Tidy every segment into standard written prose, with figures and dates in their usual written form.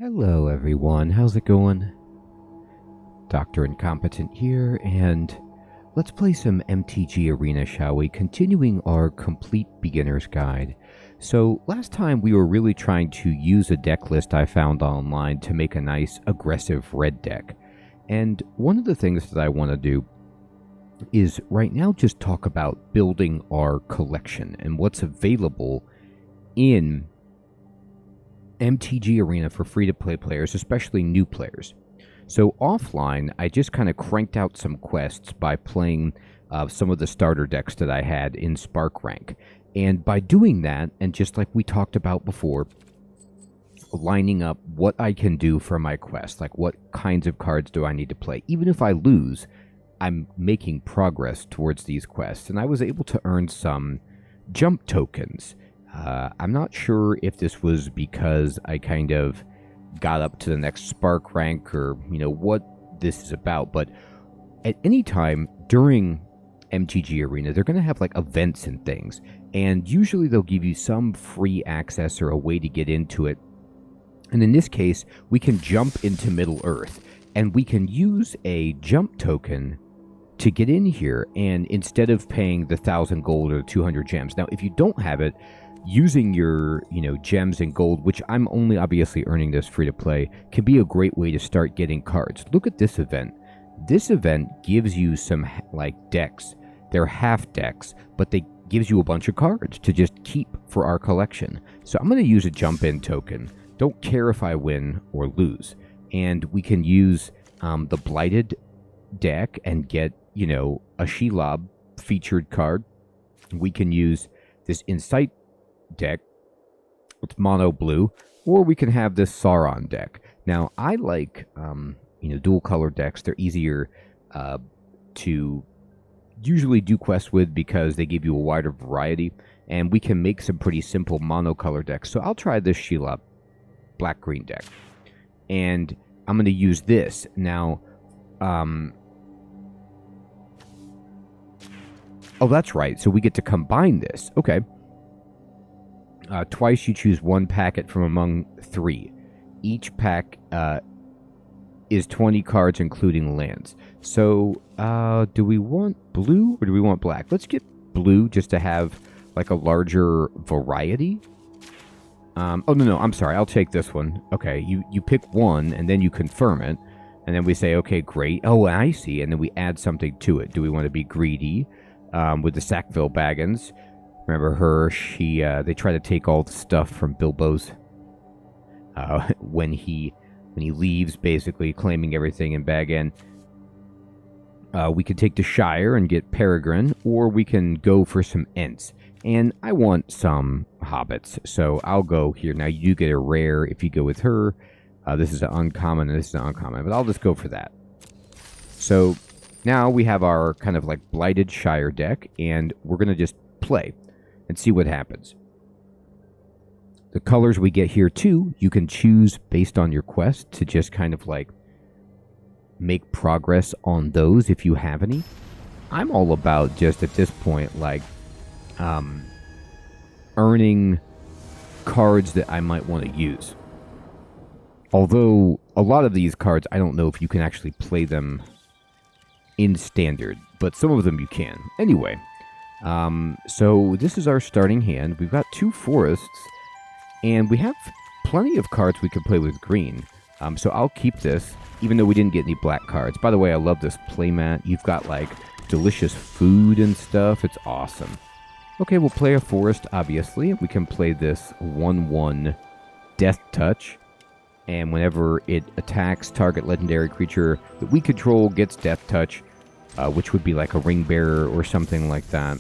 Hello everyone, how's it going? Dr. Incompetent here, and let's play some MTG Arena, shall we? Continuing our complete beginner's guide. So last time we were really trying to use a deck list I found online to make a nice aggressive red deck. And one of the things that I want to do is right now just talk about building our collection and what's available in MTG Arena for free-to-play players, especially new players. So offline, I just kind of cranked out some quests by playing some of the starter decks that I had in Spark Rank. And by doing that, and just like we talked about before, lining up what I can do for my quest, like what kinds of cards do I need to play. Even if I lose, I'm making progress towards these quests. And I was able to earn some jump tokens. I'm not sure if this was because I kind of got up to the next Spark rank or, what this is about. But at any time during MTG Arena, they're going to have like events and things. And usually they'll give you some free access or a way to get into it. And in this case, we can jump into Middle Earth. And we can use a jump token to get in here. And instead of paying the 1,000 gold or 200 gems. Now, if you don't have it, using your, gems and gold, which I'm only obviously earning this free to play, can be a great way to start getting cards. Look at this event. This event gives you some, decks. They're half decks, but they gives you a bunch of cards to just keep for our collection. So I'm going to use a jump-in token. Don't care if I win or lose. And we can use the Blighted deck and get, a Shelob featured card. We can use this Insight deck, it's mono blue, or we can have this Sauron deck. Now, I like, dual color decks. They're easier to usually do quests with because they give you a wider variety, and we can make some pretty simple monocolor decks. So I'll try this Shelob black-green deck, and I'm going to use this. Now, oh, that's right. So we get to combine this. Okay. Twice you choose one packet from among 3. Each pack is 20 cards, including lands. So, do we want blue or do we want black? Let's get blue just to have like a larger variety. Oh, no, I'm sorry. I'll take this one. Okay, you pick one and then you confirm it. And then we say, okay, great. Oh, I see. And then we add something to it. Do we want to be greedy with the Sackville Baggins? Remember her? They try to take all the stuff from Bilbo's when he leaves, basically claiming everything in Bag End. We could take the Shire and get Peregrine, or we can go for some Ents. And I want some Hobbits, so I'll go here. Now, you do get a rare if you go with her. This is an uncommon, and this is an uncommon, but I'll just go for that. So now we have our kind of like Blighted Shire deck, and we're going to just play and see what happens. The colors we get here too, you can choose based on your quest to just kind of like make progress on those if you have any. I'm all about just at this point like earning cards that I might want to use. Although a lot of these cards, I don't know if you can actually play them in standard, but some of them you can. Anyway, so this is our starting hand. We've got 2 forests, and we have plenty of cards we can play with green. So I'll keep this, even though we didn't get any black cards. By the way, I love this playmat. You've got, like, delicious food and stuff. It's awesome. Okay, we'll play a forest, obviously. We can play this 1/1 Death Touch. And whenever it attacks, target legendary creature that we control gets Death Touch, which would be like a ring bearer or something like that.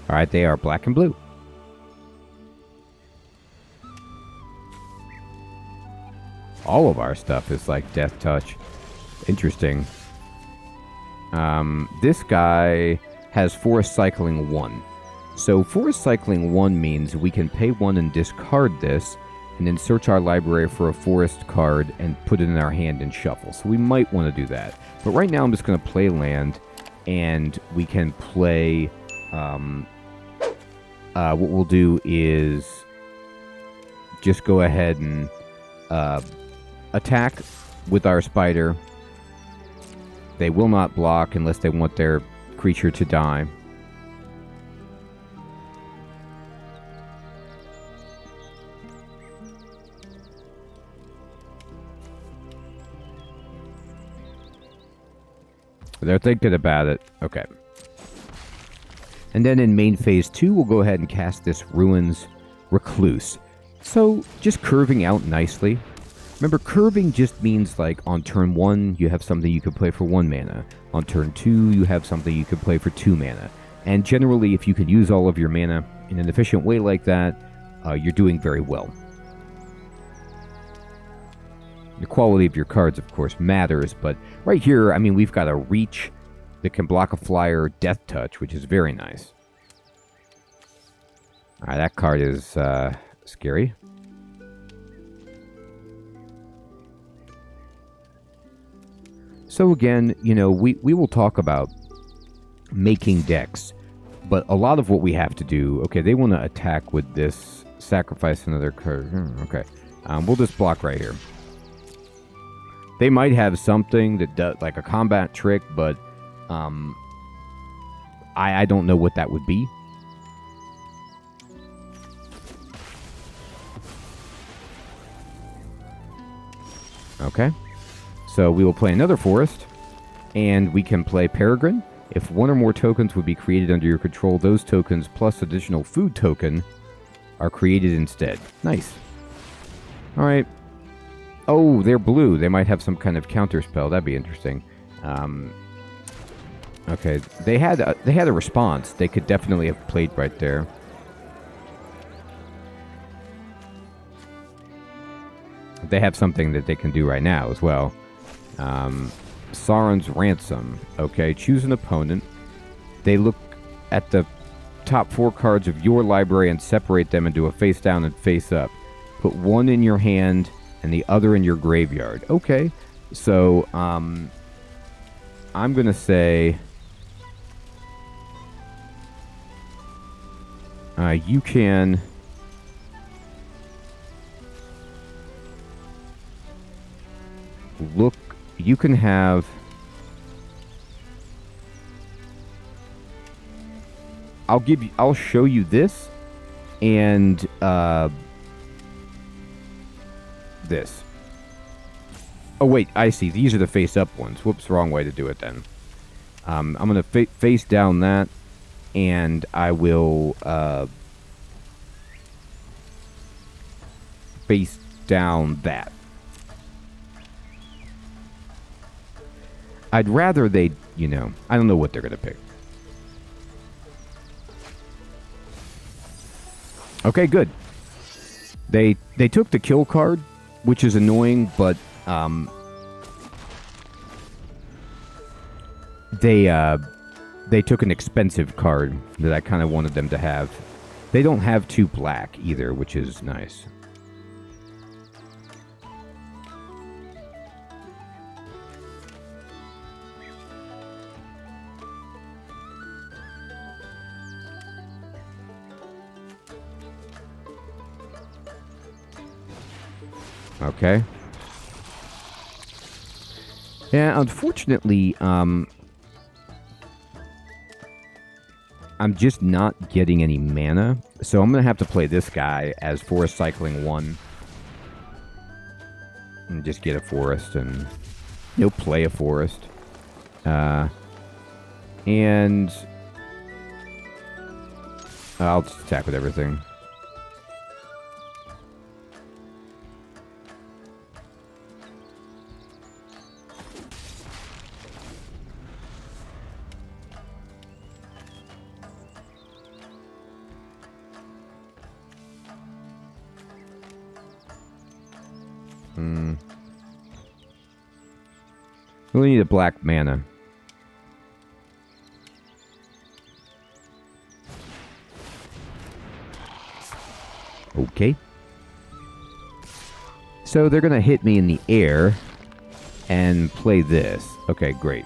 All right, they are black and blue. All of our stuff is like Death Touch. Interesting. This guy has Forest Cycling 1. So Forest Cycling 1 means we can pay 1 and discard this, and then search our library for a forest card and put it in our hand and shuffle. So we might want to do that. But right now I'm just going to play land, and we can play what we'll do is just go ahead and attack with our spider. They will not block unless they want their creature to die. They're thinking about it. Okay. And then in main phase 2, we'll go ahead and cast this Ruins Recluse. So, just curving out nicely. Remember, curving just means like on turn 1, you have something you could play for 1 mana. On turn 2, you have something you could play for 2 mana. And generally, if you can use all of your mana in an efficient way like that, you're doing very well. The quality of your cards, of course, matters, but right here, I mean, we've got a Reach that can block a flyer, Death Touch, which is very nice. Alright, that card is scary. So again, you know, we will talk about making decks, but a lot of what we have to do... Okay, they want to attack with this, sacrifice another card. Okay, we'll just block right here. They might have something that does, like a combat trick, but I don't know what that would be. Okay. So we will play another forest, and we can play Peregrine. If one or more tokens would be created under your control, those tokens plus additional food token are created instead. Nice. All right. Oh, they're blue. They might have some kind of counter spell. That'd be interesting. Okay, they had a response. They could definitely have played right there. They have something that they can do right now as well. Sauron's Ransom. Okay, choose an opponent. They look at the top 4 cards of your library and separate them into a face down and face up. Put one in your hand and the other in your graveyard. Okay, so I'm going to say you can look, you can have, I'll show you this and this. Oh wait, I see. These are the face-up ones. Whoops, wrong way to do it then. I'm going to face down that, and I will face down that. I'd rather they, you know, I don't know what they're going to pick. Okay, good. They took the kill card, which is annoying, but they took an expensive card that I kind of wanted them to have. They don't have 2 black either, which is nice. Okay. Yeah, unfortunately, I'm just not getting any mana, so I'm going to have to play this guy as Forest Cycling 1. And just get a forest and, you know, play a forest. And I'll just attack with everything. We need a black mana. Okay. So they're going to hit me in the air and play this. Okay, great.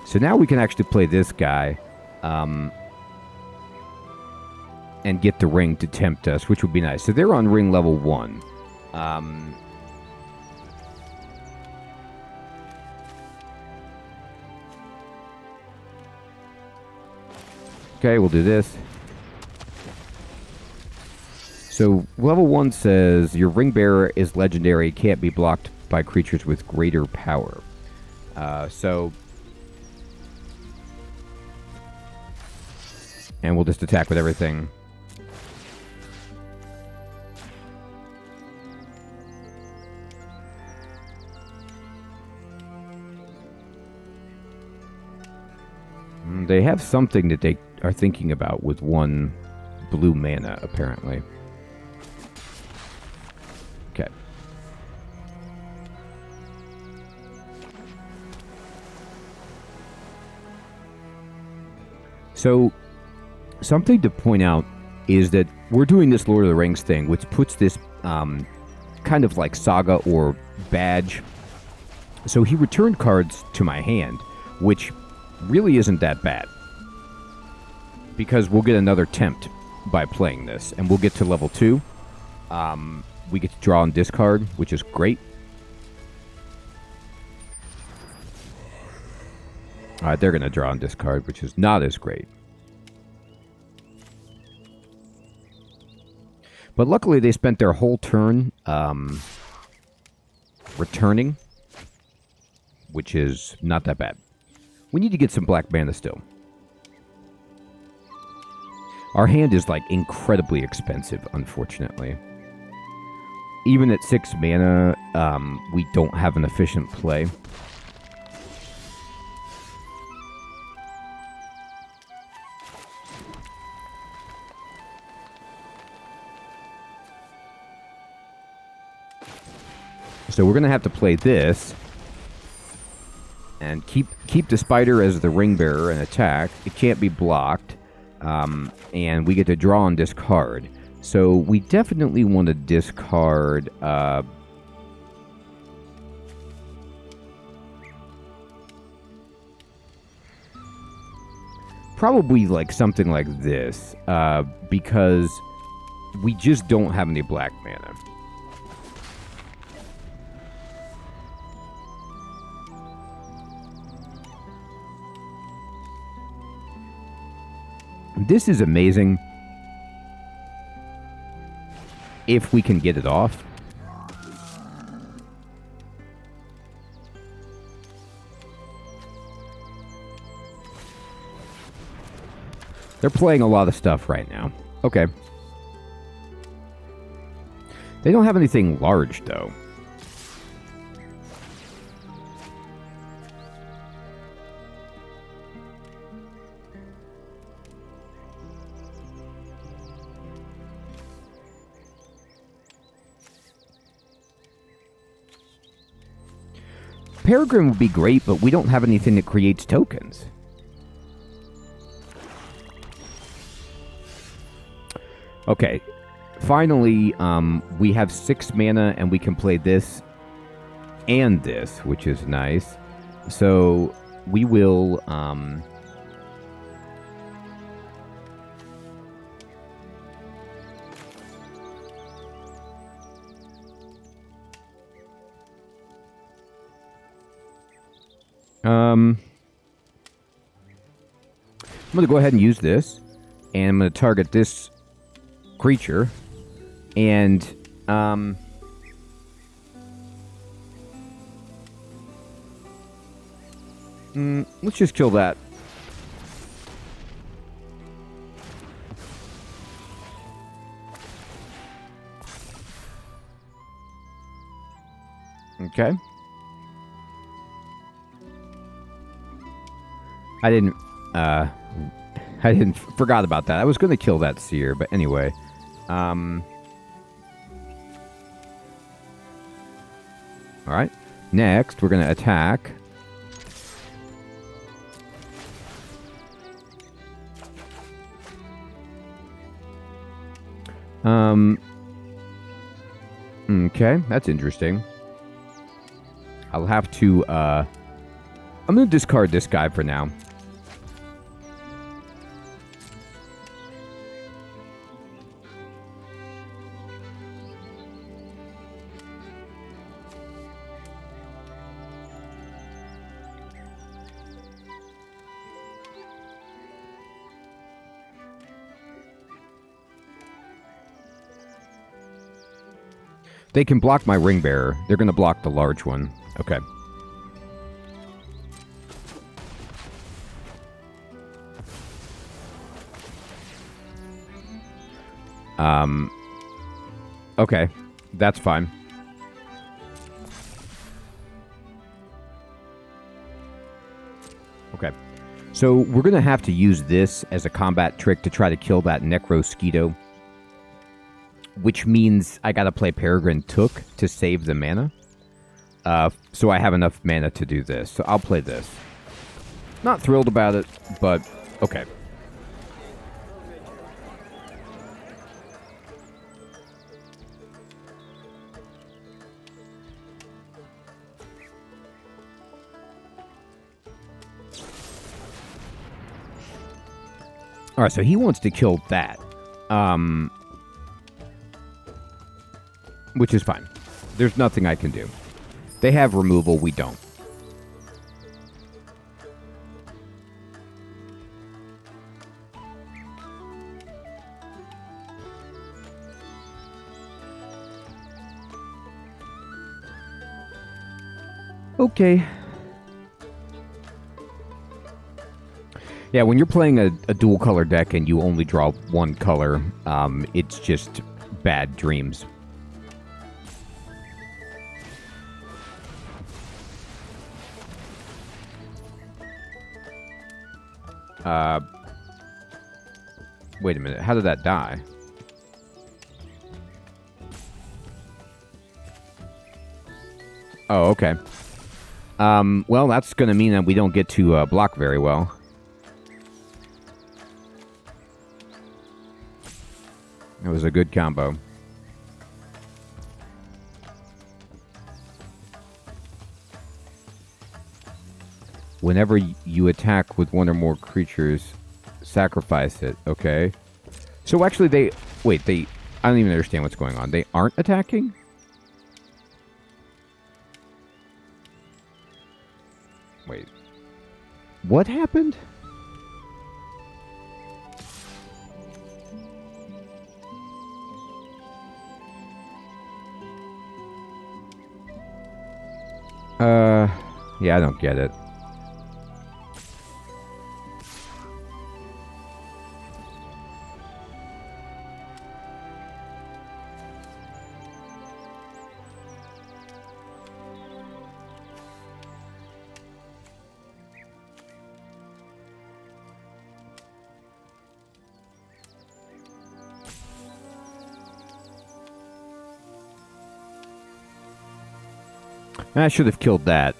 So now we can actually play this guy. and get the ring to tempt us, which would be nice. So they're on ring level 1. Okay, we'll do this. So level 1 says your ring bearer is legendary, can't be blocked by creatures with greater power. And we'll just attack with everything. They have something that they are thinking about with 1 blue mana, apparently. Okay. So, something to point out is that we're doing this Lord of the Rings thing, which puts this kind of like saga or badge. So he returned cards to my hand, which really isn't that bad. Because we'll get another tempt by playing this, and we'll get to level 2. We get to draw and discard, which is great. Alright, they're going to draw and discard, which is not as great. But luckily, they spent their whole turn returning, which is not that bad. We need to get some black mana still. Our hand is, like, incredibly expensive, unfortunately. Even at 6 mana, we don't have an efficient play. So we're going to have to play this and keep the spider as the ring bearer and attack. It can't be blocked. And we get to draw and discard. So we definitely want to discard probably like something like this, because we just don't have any black mana. This is amazing if we can get it off. They're playing a lot of stuff right now. Okay. They don't have anything large, though. Peregrine would be great, but we don't have anything that creates tokens. Okay. Finally, we have 6 mana, and we can play this and this, which is nice. So, we will... I'm going to go ahead and use this, and I'm going to target this creature, and let's just kill that. Okay. I didn't forgot about that. I was going to kill that seer, but anyway. Alright. Next, we're going to attack. Okay, that's interesting. I'll have to, I'm going to discard this guy for now. They can block my ring bearer. They're going to block the large one. Okay. Okay. That's fine. Okay. So we're going to have to use this as a combat trick to try to kill that Necrosquito, which means I got to play Peregrine Took to save the mana. So I have enough mana to do this. So I'll play this. Not thrilled about it, but okay. All right, so he wants to kill that, which is fine. There's nothing I can do. They have removal, we don't. Okay. Yeah, when you're playing a dual color deck and you only draw one color, it's just bad dreams. Wait a minute, how did that die? Oh, okay. Well, that's going to mean that we don't get to block very well. It was a good combo. Whenever you attack with one or more creatures, sacrifice it. Okay. So actually they... Wait, I don't even understand what's going on. They aren't attacking? Wait. What happened? Yeah, I don't get it. I should have killed that.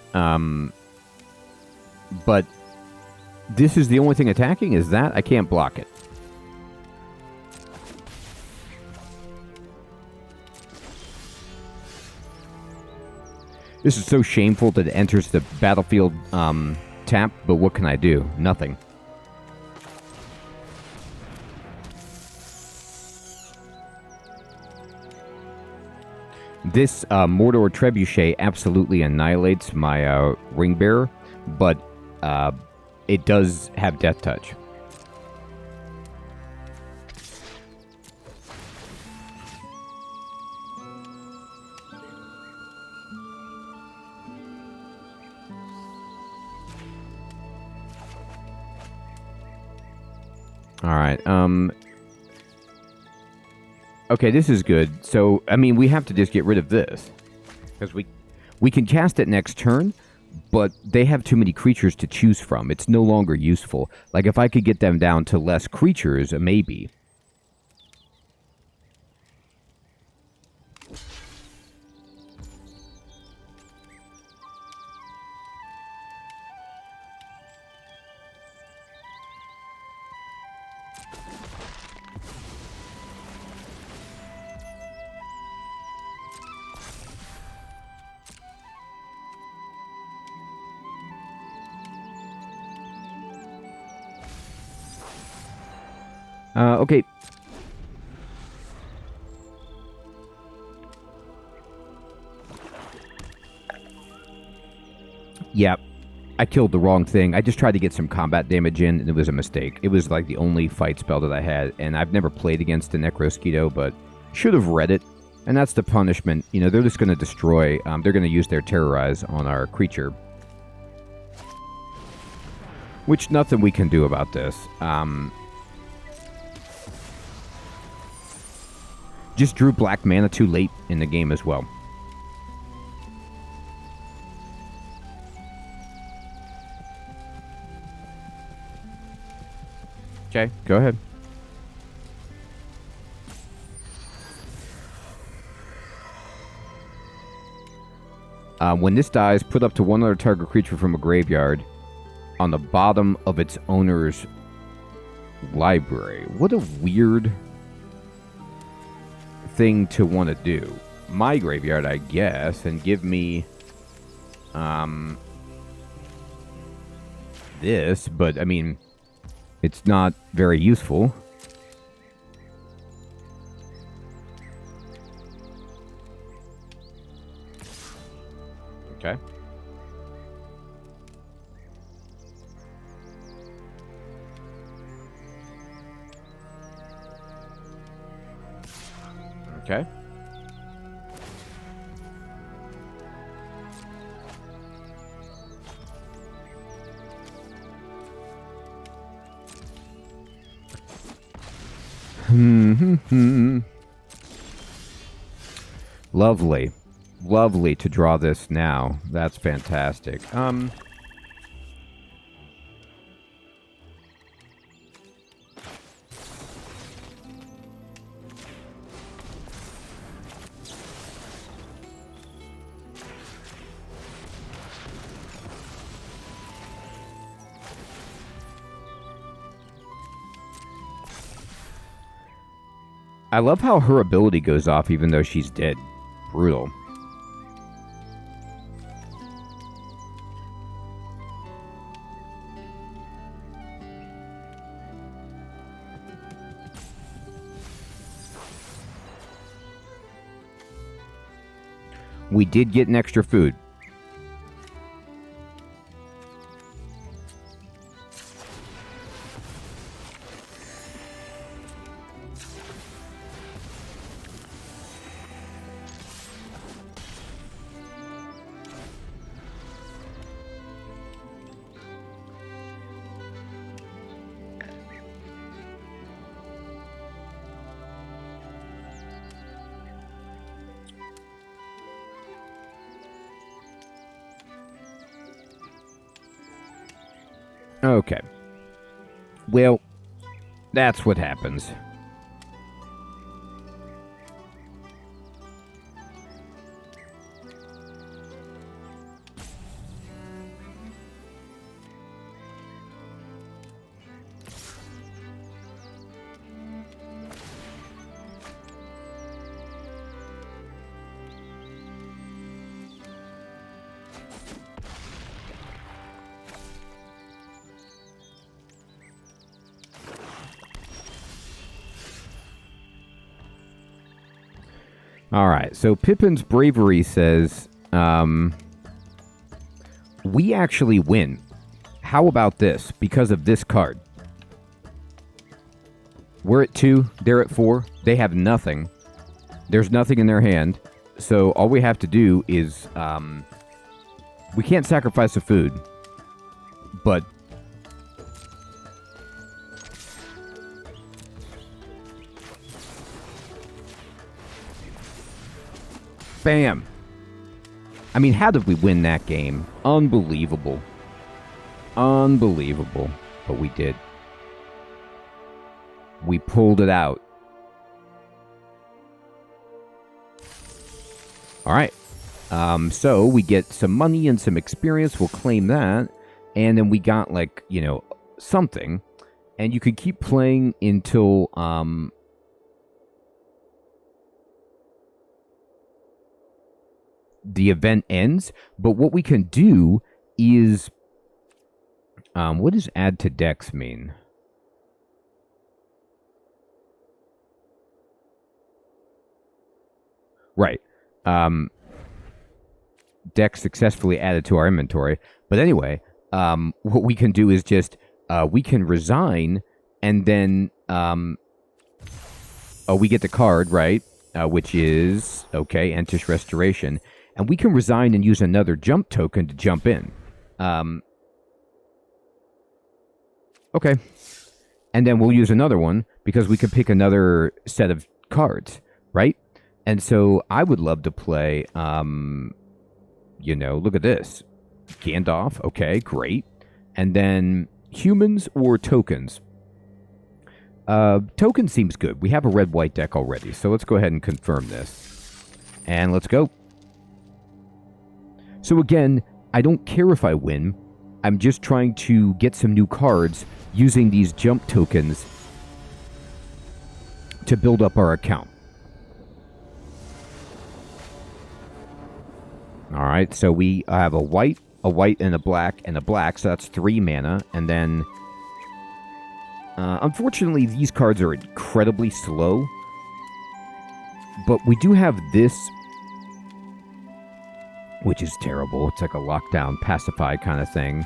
But this is the only thing attacking? Is that? I can't block it. This is so shameful that it enters the battlefield tap, but what can I do? Nothing. This Mordor Trebuchet absolutely annihilates my Ring Bearer, but it does have Death Touch. All right. Okay, this is good. So, I mean, we have to just get rid of this. Because we can cast it next turn, but they have too many creatures to choose from. It's no longer useful. Like, if I could get them down to less creatures, maybe. Okay. Yeah, I killed the wrong thing. I just tried to get some combat damage in, and it was a mistake. It was like the only fight spell that I had, and I've never played against a Necrosquito, but should have read it. And that's the punishment. You know, they're just going to destroy. They're going to use their Terrorize on our creature. Which nothing we can do about this. Just drew black mana too late in the game as well. Okay, go ahead. When this dies, put up to one other target creature from a graveyard on the bottom of its owner's library. What a weird thing to want to do. My graveyard, I guess, and give me this, but I mean, it's not very useful. Okay. Okay. Lovely. Lovely to draw this now. That's fantastic. I love how her ability goes off even though she's dead. Brutal. We did get an extra food. Okay. Well, that's what happens. All right, so Pippin's Bravery says, we actually win. How about this? Because of this card. We're at 2, they're at 4. They have nothing. There's nothing in their hand. So all we have to do is, we can't sacrifice the food, but bam. I mean, how did we win that game? Unbelievable. Unbelievable. But we did. We pulled it out. All right. So we get some money and some experience. We'll claim that. And then we got, like, you know, something. And you could keep playing until the event ends. But what we can do is, what does add to decks mean? Right. Decks successfully added to our inventory. But anyway, what we can do is just, we can resign, and then, we get the card, right? which is, okay, Entish Restoration. And we can resign and use another jump token to jump in. Okay. And then we'll use another one because we could pick another set of cards, right? And so I would love to play, you know, look at this. Gandalf, okay, great. And then humans or tokens? Token seems good. We have a red-white deck already, so let's go ahead and confirm this. And let's go. So again, I don't care if I win. I'm just trying to get some new cards using these jump tokens to build up our account. All right, so we have a white, and a black, so that's 3 mana. And then, unfortunately, these cards are incredibly slow. But we do have this, which is terrible. It's like a lockdown, pacify kind of thing.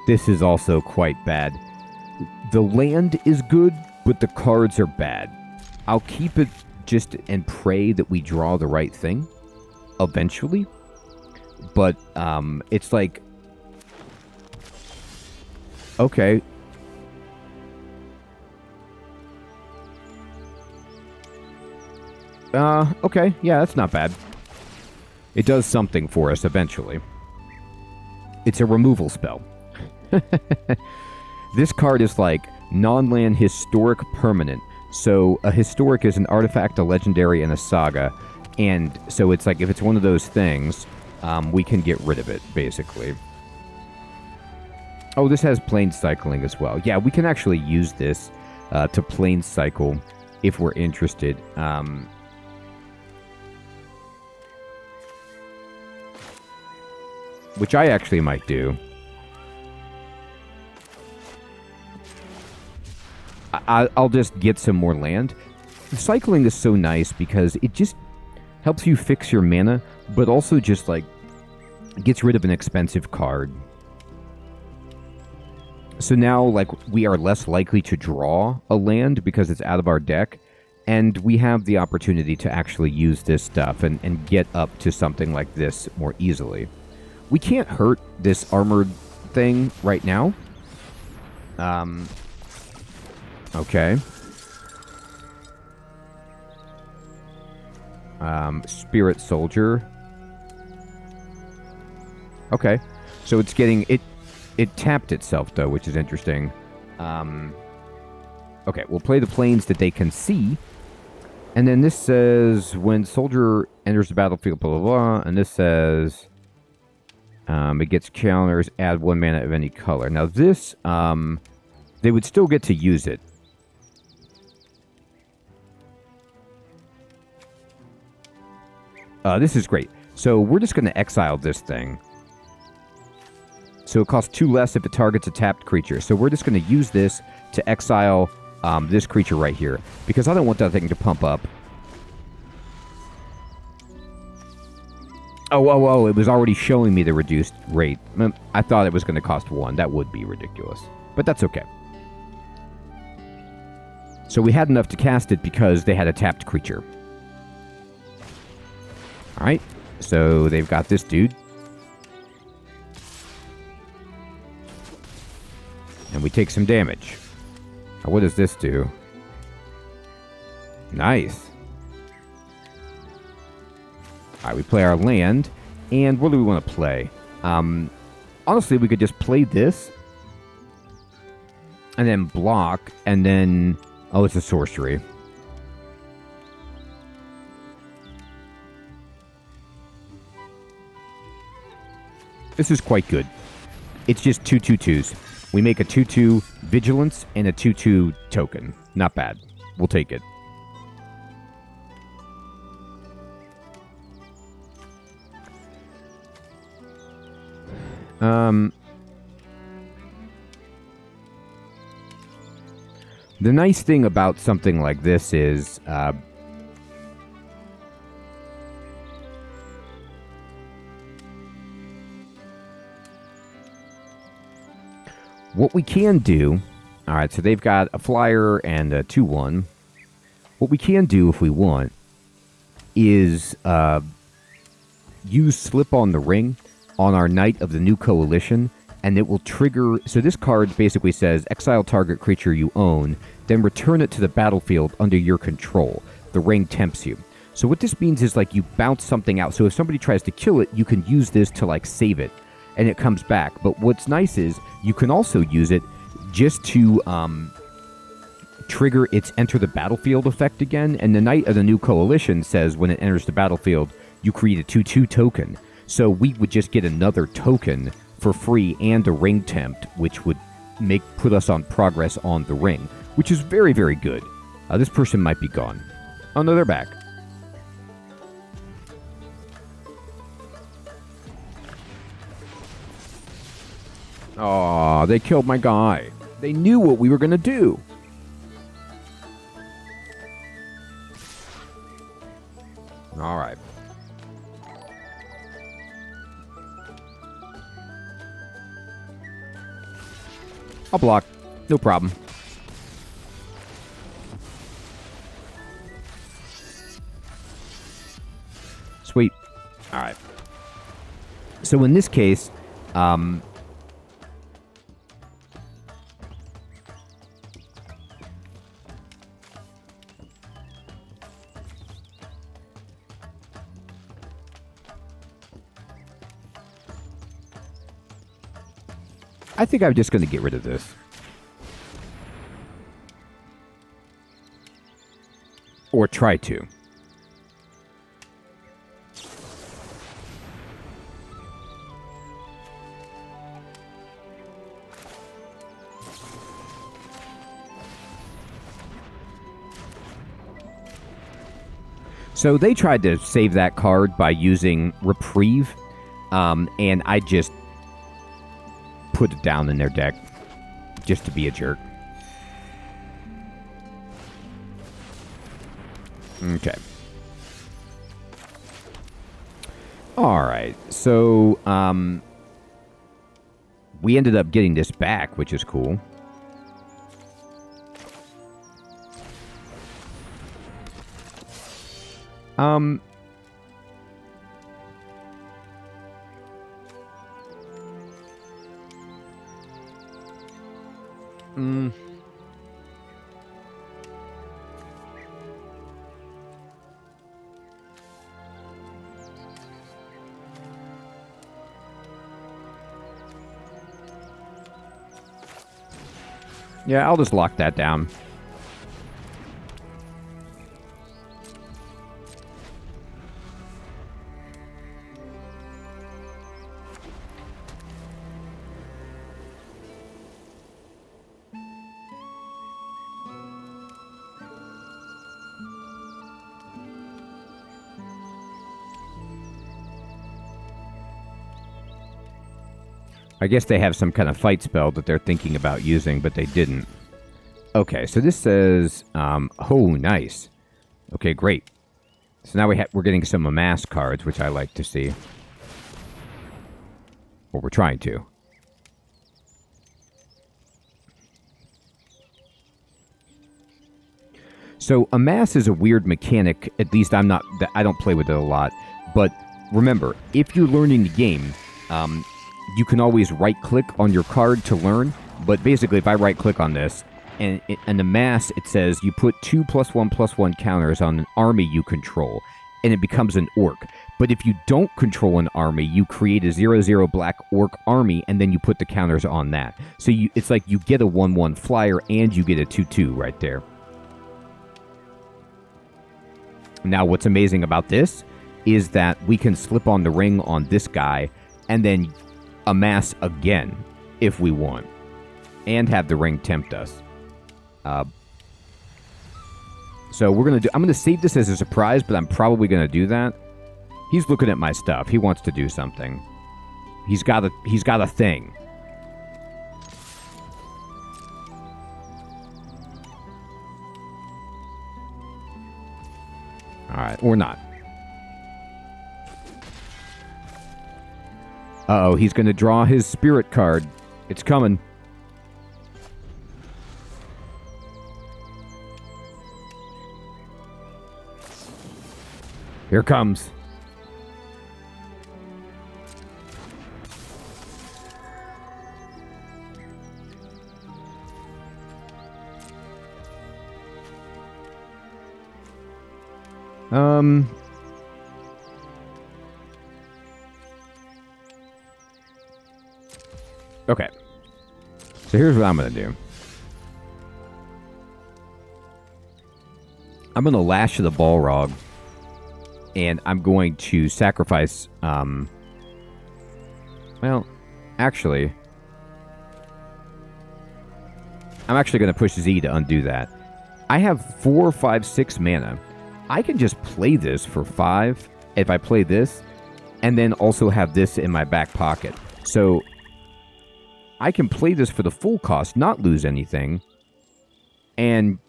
This is also quite bad. The land is good, but the cards are bad. I'll keep it just and pray that we draw the right thing eventually. But it's like, okay. Okay, yeah, that's not bad. It does something for us eventually. It's a removal spell. This card is like non-land historic permanent. So a historic is an artifact, a legendary, and a saga. And so it's like if it's one of those things, we can get rid of it, basically. Oh, this has plane cycling as well. Yeah, we can actually use this to plane cycle if we're interested. Which I actually might do. I'll just get some more land. Cycling is so nice because it just helps you fix your mana, but also just like gets rid of an expensive card. So now, like, we are less likely to draw a land because it's out of our deck, and we have the opportunity to actually use this stuff and get up to something like this more easily. We can't hurt this armored thing right now. Okay. Spirit Soldier. Okay. So it's getting... It tapped itself, though, which is interesting. Okay, we'll play the planes that they can see. And then this says, when soldier enters the battlefield, blah, blah, blah. And this says, it gets counters, add 1 mana of any color. Now this, they would still get to use it. This is great. So we're just going to exile this thing. So it costs 2 less if it targets a tapped creature. So we're just going to use this to exile this creature right here. Because I don't want that thing to pump up. Oh, it was already showing me the reduced rate. I thought it was going to cost 1. That would be ridiculous. But that's okay. So we had enough to cast it because they had a tapped creature. Alright, so they've got this dude. And we take some damage. Now, what does this do? Nice. Alright, we play our land. And what do we want to play? Honestly, we could just play this. And then block. And then... Oh, it's a sorcery. This is quite good. It's just 2/2/2s. We make a 2/2 Vigilance and a 2/2 token. Not bad. We'll take it. The nice thing about something like this is... what we can do... Alright, so they've got a flyer and a 2/1. What we can do if we want is use Slip on the Ring on our Knight of the New Coalition, and it will trigger... So this card basically says, exile target creature you own, then return it to the battlefield under your control. The ring tempts you. So what this means is, like, you bounce something out. So if somebody tries to kill it, you can use this to, like, save it, and it comes back. But what's nice is you can also use it just to trigger its Enter the Battlefield effect again. And the Knight of the New Coalition says when it enters the battlefield, you create a 2/2 token. So we would just get another token for free and a ring tempt, which would put us on progress on the ring, which is very, very good. This person might be gone. Oh, no, they're back. Aw, they killed my guy. They knew what we were going to do. All right. I'll block. No problem. Sweet. All right. So in this case, I think I'm just going to get rid of this. Or try to. So they tried to save that card by using Reprieve, and I just put it down in their deck just to be a jerk. Okay. All right. So we ended up getting this back, which is cool. Yeah, I'll just lock that down. I guess they have some kind of fight spell that they're thinking about using, but they didn't. Okay, so this says, oh, nice. Okay, great. So now we're getting some amass cards, which I like to see. Or we're trying to. So amass is a weird mechanic. At least I don't play with it a lot. But remember, if you're learning the game, you can always right-click on your card to learn. But basically, if I right-click on this, and amass, it says you put 2+1/+1 counters on an army you control, and it becomes an orc. But if you don't control an army, you create a 0/0 black orc army, and then you put the counters on that. So it's like you get a 1/1 flyer, and you get a 2/2 right there. Now, what's amazing about this is that we can slip on the ring on this guy, and then amass again if we want, and have the ring tempt us. So I'm gonna save this as a surprise, but I'm probably gonna do that. He's looking at my stuff. He wants to do something. He's got a thing. All right, or not. Uh-oh, he's gonna draw his spirit card. It's coming. Here comes. Okay. So here's what I'm going to do. I'm going to lash to the Balrog, and I'm going to sacrifice, well, actually, I'm actually going to push Z to undo that. I have 4, 5, 6 mana. I can just play this for 5 if I play this, and then also have this in my back pocket. So I can play this for the full cost, not lose anything, and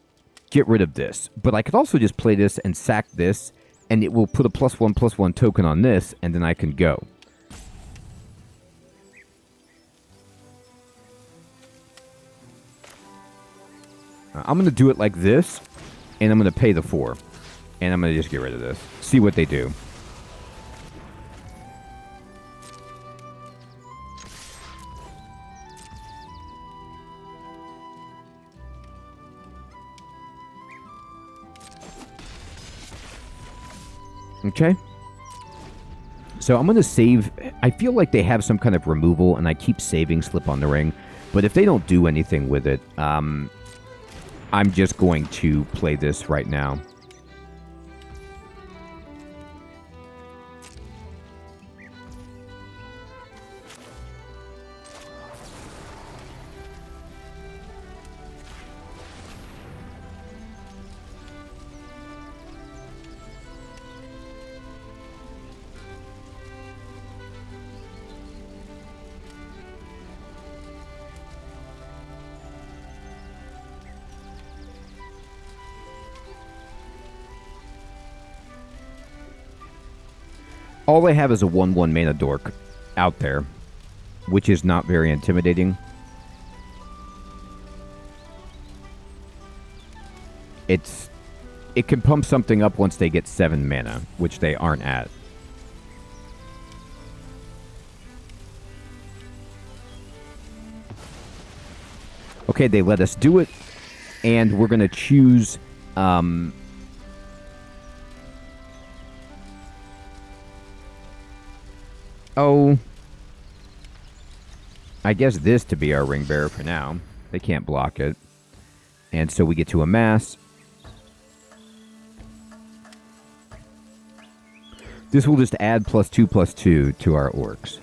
get rid of this. But I could also just play this and sack this, and it will put a +1/+1 token on this, and then I can go. I'm going to do it like this, and I'm going to pay the 4. And I'm going to just get rid of this. See what they do. Okay. So I'm going to save. I feel like they have some kind of removal, and I keep saving Slip on the Ring. But if they don't do anything with it, I'm just going to play this right now. All I have is a 1/1 mana dork out there, which is not very intimidating. It can pump something up once they get 7 mana, which they aren't at. Okay, they let us do it, and we're going to choose... Oh, I guess this to be our ring bearer for now. They can't block it. And so we get to amass. This will just add +2/+2 to our orcs.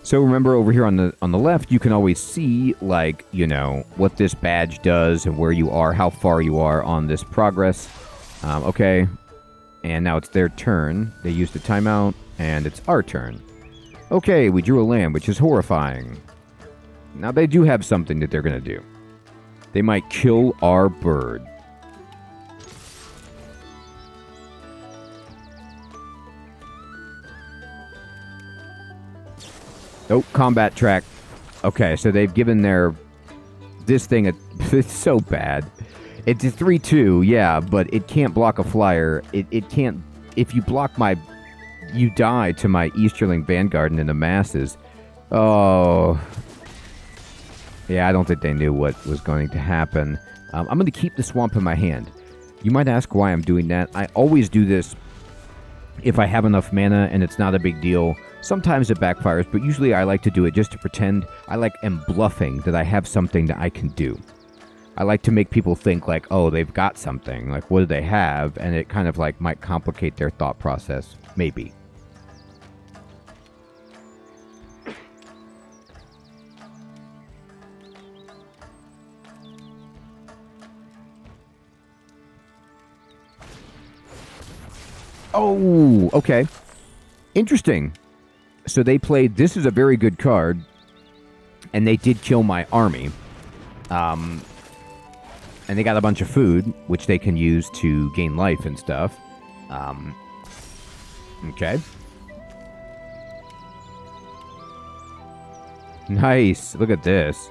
So remember over here on the left, you can always see, like, you know, what this badge does and where you are, how far you are on this progress. Okay. And now it's their turn. They used a timeout, and it's our turn. Okay, we drew a land, which is horrifying. Now they do have something that they're going to do. They might kill our bird. Oh, combat track. Okay, so they've given this thing it's so bad. It's a 3/2, yeah, but it can't block a flyer. It can't... If you block you die to my Easterling Vanguard and in the masses. Oh. Yeah, I don't think they knew what was going to happen. I'm going to keep the swamp in my hand. You might ask why I'm doing that. I always do this if I have enough mana and it's not a big deal. Sometimes it backfires, but usually I like to do it just to pretend am bluffing that I have something that I can do. I like to make people think like, oh, they've got something. Like, what do they have? And it kind of like might complicate their thought process. Maybe. Oh, okay. Interesting. So they played, this is a very good card, and they did kill my army. And they got a bunch of food, which they can use to gain life and stuff. Okay. Nice. Look at this.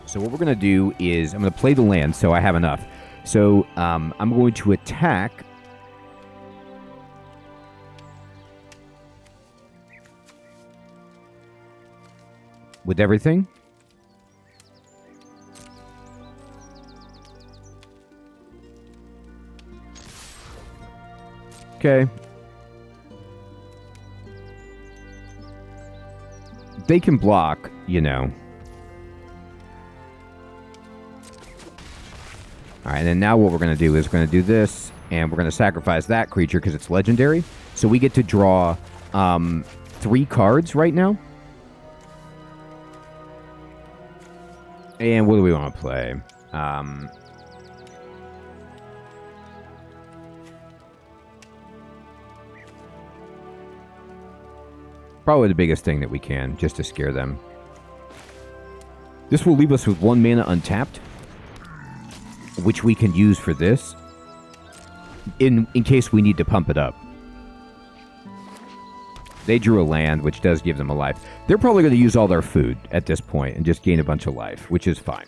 So what we're going to do is I'm going to play the land so I have enough. So I'm going to attack with everything. Okay. They can block, you know. All right, and then now what we're going to do is we're going to do this, and we're going to sacrifice that creature because it's legendary. So we get to draw 3 cards right now. And what do we want to play? Probably the biggest thing that we can, just to scare them. This will leave us with 1 mana untapped, which we can use for this, in case we need to pump it up. They drew a land, which does give them a life. They're probably going to use all their food at this point and just gain a bunch of life, which is fine.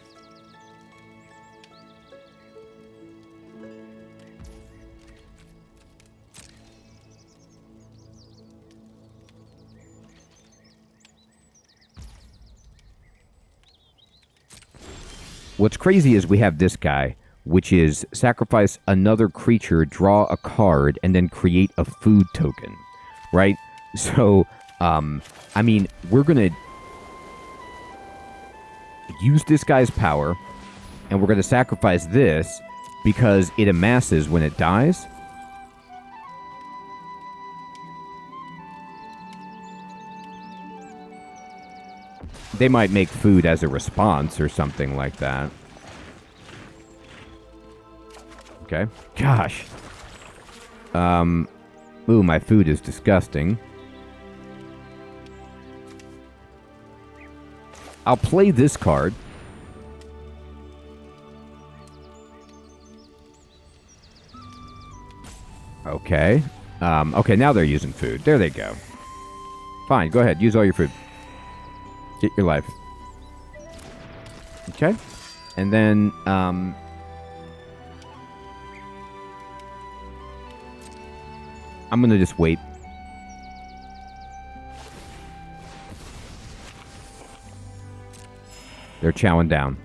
What's crazy is we have this guy, which is sacrifice another creature, draw a card, and then create a food token, right? So, I mean, we're going to use this guy's power, and we're going to sacrifice this because it amasses when it dies. They might make food as a response or something like that. Okay. Gosh. Ooh, my food is disgusting. I'll play this card. Okay. Okay, now they're using food. There they go. Fine, go ahead. Use all your food. Get your life. Okay. And then, I'm going to just wait. They're chowing down.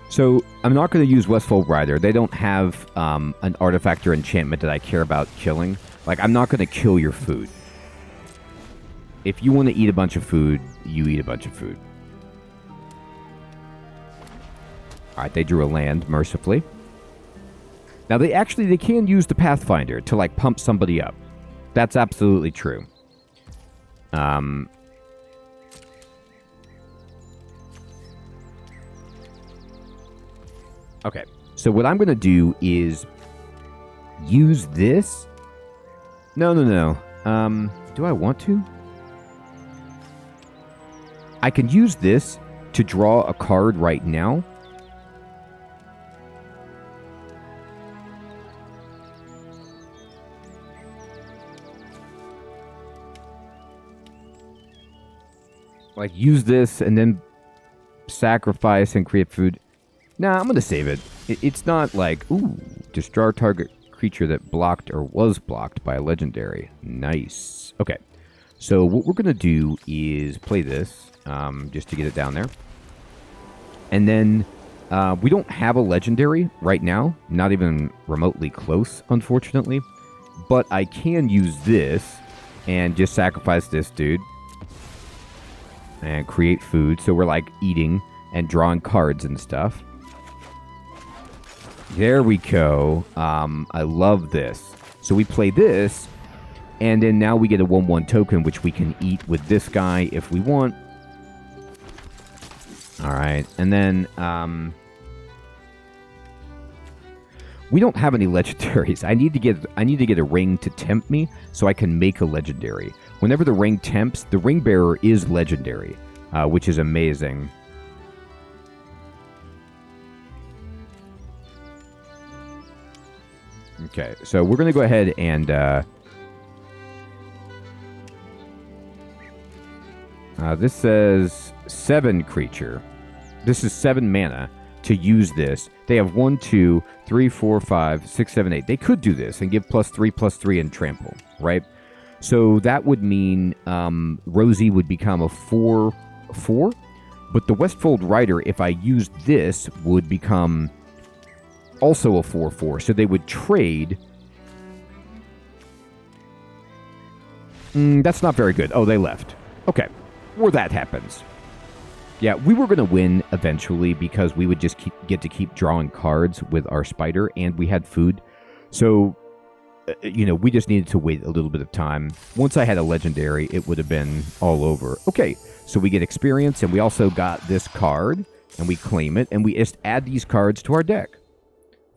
So, I'm not going to use Westfold Rider. They don't have an artifact or enchantment that I care about killing. Like, I'm not going to kill your food. If you want to eat a bunch of food, you eat a bunch of food. Alright, they drew a land, mercifully. Now, they can use the Pathfinder to, like, pump somebody up. That's absolutely true. Okay, so what I'm going to do is use this. No. Do I want to? I can use this to draw a card right now. Like, use this and then sacrifice and create food. Nah, I'm going to save it. It's not like, ooh, destroy target creature that blocked or was blocked by a legendary. Nice. Okay. So what we're going to do is play this, just to get it down there. And then we don't have a legendary right now. Not even remotely close, unfortunately. But I can use this and just sacrifice this dude. And create food. So we're like eating and drawing cards and stuff. There we go. I love this. So we play this. And then now we get a 1/1 token, which we can eat with this guy if we want. All right. And then we don't have any legendaries. I need to get a ring to tempt me so I can make a legendary. Whenever the ring tempts, the ring bearer is legendary, which is amazing. Okay, so we're going to go ahead and... This says 7 creature. This is 7 mana to use this. They have 1, 2, 3, 4, 5, 6, 7, 8. They could do this and give +3/+3 and trample, right? So that would mean Rosie would become a 4/4. But the Westfold Rider, if I used this, would become also a 4/4. So they would trade. That's not very good. Oh, they left. Okay. Or that happens. Yeah, we were going to win eventually because we would just get to keep drawing cards with our spider, and we had food. So, we just needed to wait a little bit of time. Once I had a legendary, it would have been all over. Okay, so we get experience, and we also got this card, and we claim it, and we just add these cards to our deck.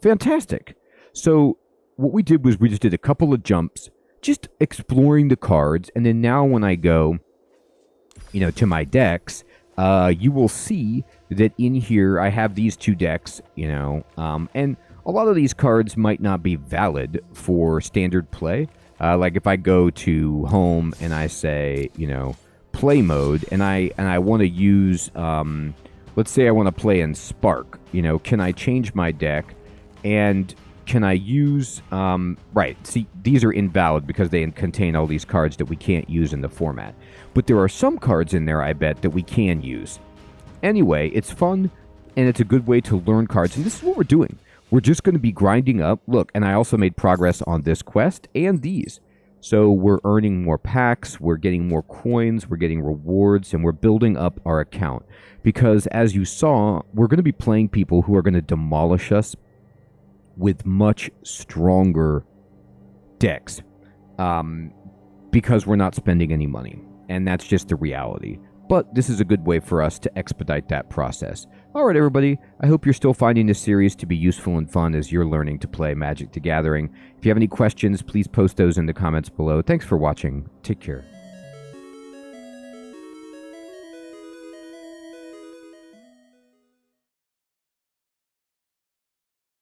Fantastic. So what we did was we just did a couple of jumps, just exploring the cards, and then now when I go, to my decks, you will see that in here I have these 2 decks, and a lot of these cards might not be valid for standard play. Like if I go to home and I say, play mode, and I want to use, let's say I want to play in Spark, can I change my deck, and can I use, right, see, these are invalid because they contain all these cards that we can't use in the format. But there are some cards in there, I bet, that we can use. Anyway, it's fun, and it's a good way to learn cards, and this is what we're doing. We're just going to be grinding up. Look, and I also made progress on this quest and these. So we're earning more packs, we're getting more coins, we're getting rewards, and we're building up our account. Because as you saw, we're going to be playing people who are going to demolish us with much stronger decks. Because we're not spending any money. And that's just the reality. But this is a good way for us to expedite that process. All right, everybody. I hope you're still finding this series to be useful and fun as you're learning to play Magic the Gathering. If you have any questions, please post those in the comments below. Thanks for watching. Take care.